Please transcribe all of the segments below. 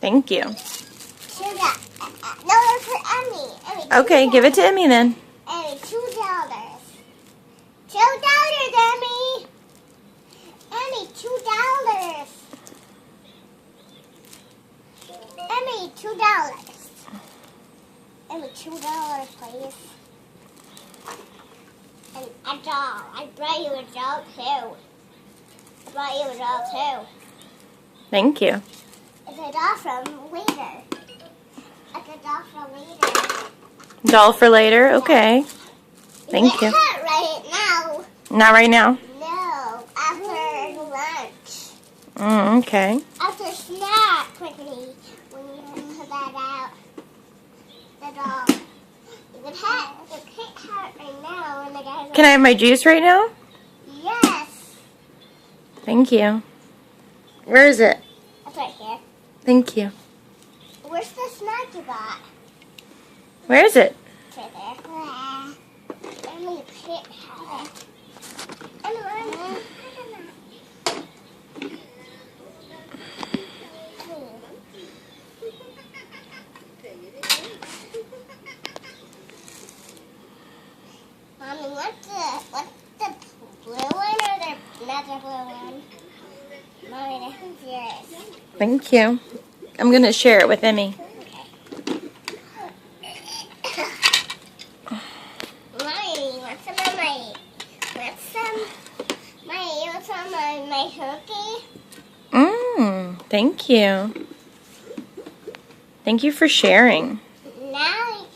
Thank you. No, that's for Emmy. Emmy, Okay, give it to Emmy then. Emmy, $2. $2, Emmy. Emmy, $2. Emmy, $2. Emmy, $2, please. And a doll. I brought you a doll too. I brought you a doll too. Thank you. It's a doll from later. It's a doll from later. Doll for later? Okay. Thank you. Not right now. Not right now? No, after lunch. Okay. After snack, quickly. When you put that out. The doll. You can't have it right now. And the guys Can I have my juice right now? Yes. Thank you. Where is it? It's right here. Thank you. Where's the snack you got? Where is it? It's right there. Emily, can't have it. Emily, Mommy, what's the blue one or the another blue one? Mommy, this is yours. Thank you. I'm going to share it with Emmy. Mommy, what's some of my cookie? Thank you. Thank you for sharing. Now you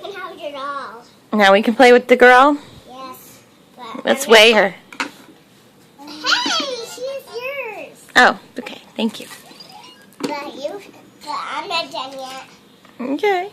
can have your doll. Now we can play with the girl? Yes. But Let's weigh her. Hey, she's yours. Oh, okay. Thank you. But I'm not done yet. Okay.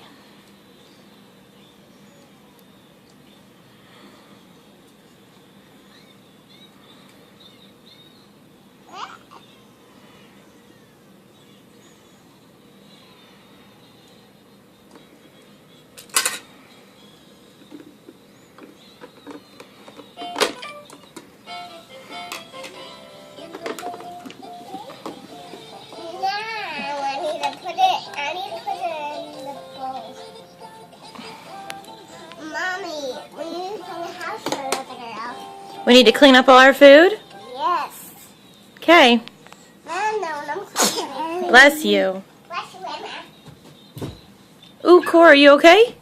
I need to put it in the bowl. Mommy, we need to clean the house for another girl. We need to clean up all our food? Yes. Okay. Mom, no, I'm cleaning. Bless you. Bless you, Emma. Ooh, Cora, are you okay?